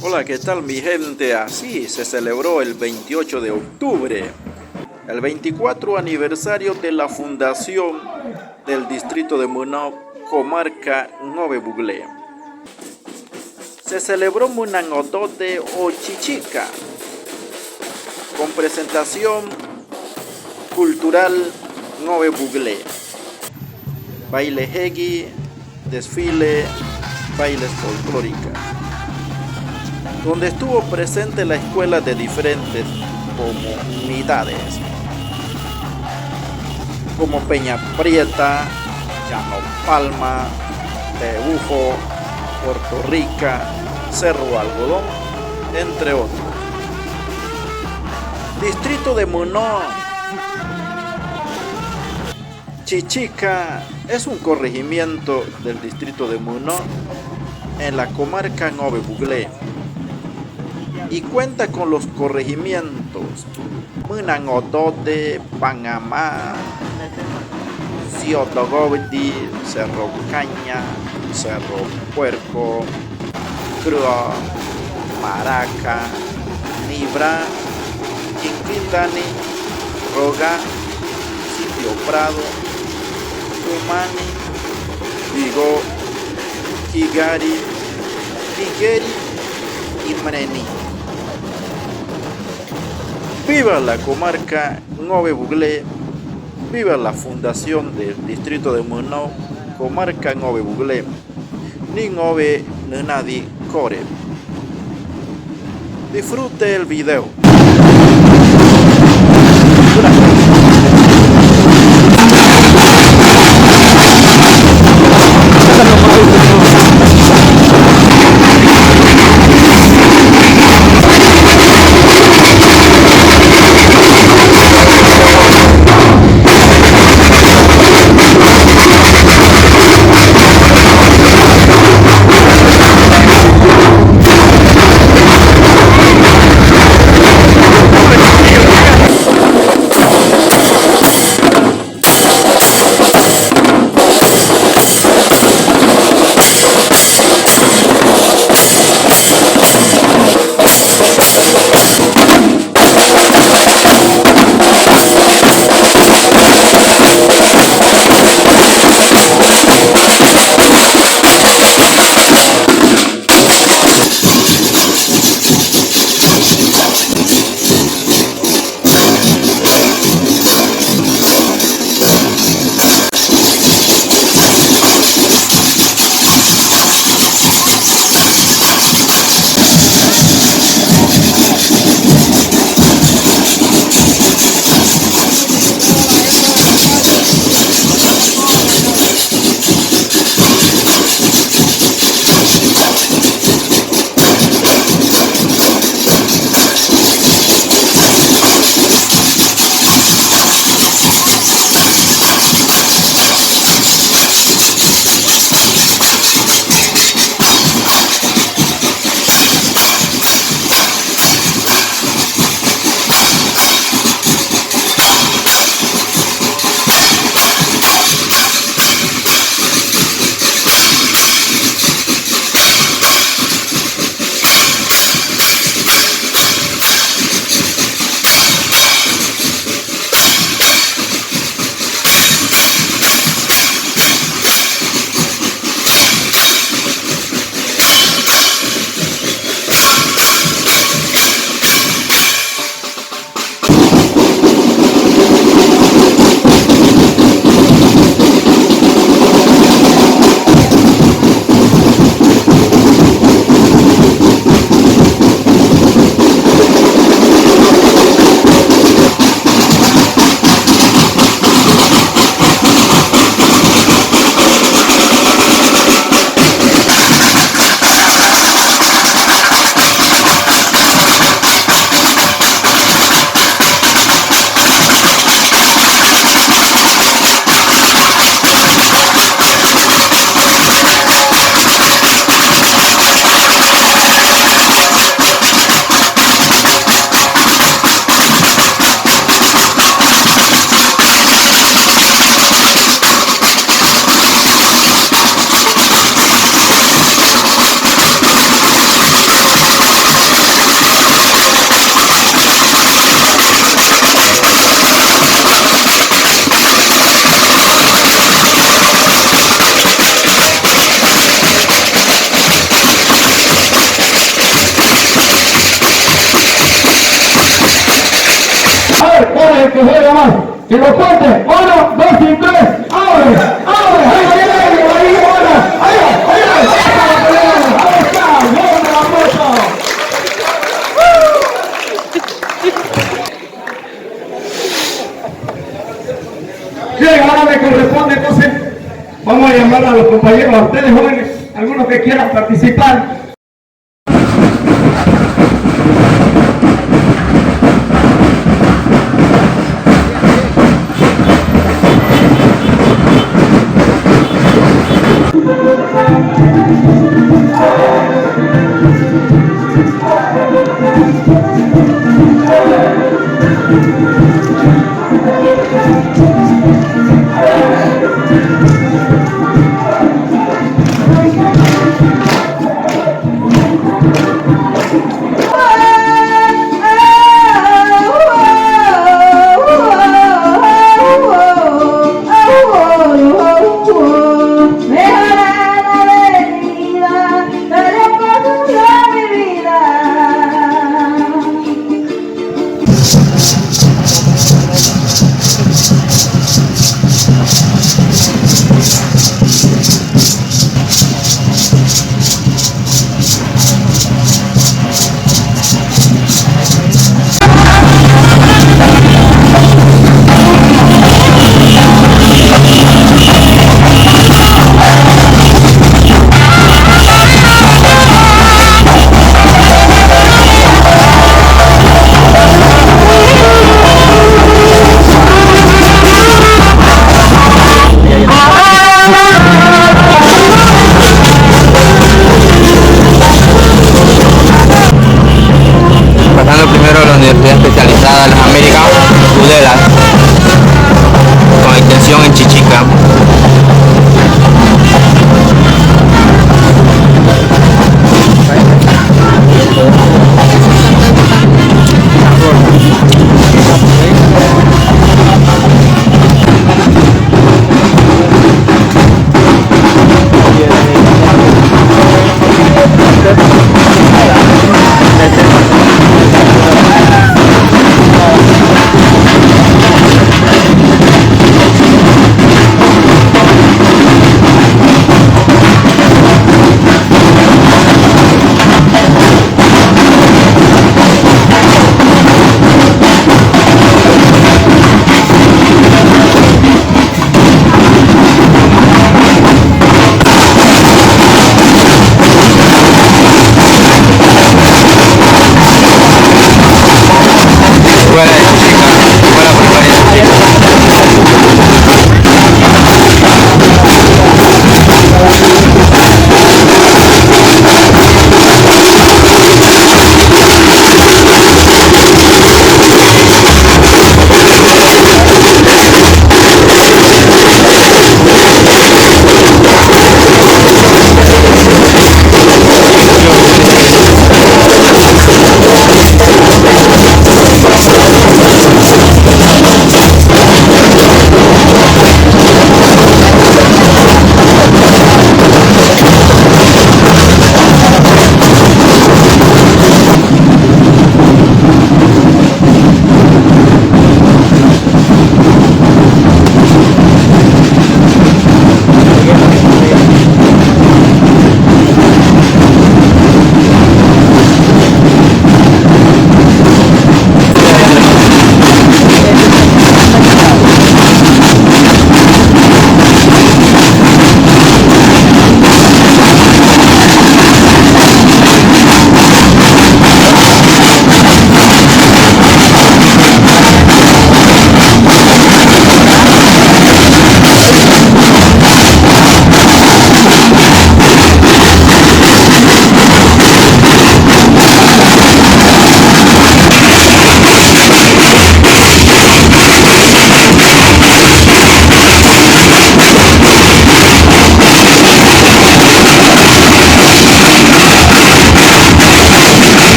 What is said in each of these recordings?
Hola, ¿qué tal mi gente? Así se celebró el 28 de octubre, el 24 aniversario de la fundación del distrito de Munao, comarca Nove Buglé. Se celebró Munangotote o Chichica, con presentación cultural Nove Buglé, baile hegi, desfile, bailes folclóricas, donde estuvo presente la escuela de diferentes comunidades, como Peña Prieta, Llano Palma, Tebufo, Puerto Rica, Cerro Algodón, entre otros. Distrito de Munao. Chichica es un corregimiento del distrito de Munao en la comarca Nove Buglé y cuenta con los corregimientos Munangotote, Panamá, Ciotogobdi, Cerro Caña, Cerro Puerco, Crua, Maraca, Nibra, Inquintani, Roga, Sitio Prado, Humani, Vigo, Kigari, Higueri y Mreni. ¡Viva la comarca Nove Buglé! ¡Viva la fundación del distrito de Munao, comarca Nove Buglé! Ni Nove Nenadi Core. Disfrute el video. que juega más. Y los cuentes, 1, 2 y 3, ¡abre! ¡Abre! ¡Ahí va! ¡Ahí va! ¡Ahí está! ¡Bien de la puerta! Bien, ahora me corresponde entonces, vamos a llamar a los compañeros, a ustedes jóvenes, algunos que quieran participar. Pasando primero a la Universidad Especializada de las Américas, Tudela, con extensión en Chichica.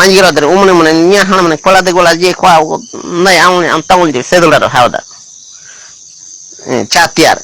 manjiro der umne mane nya hana mane kola de gola je kwa nai am taun je sedularo hawda chatiar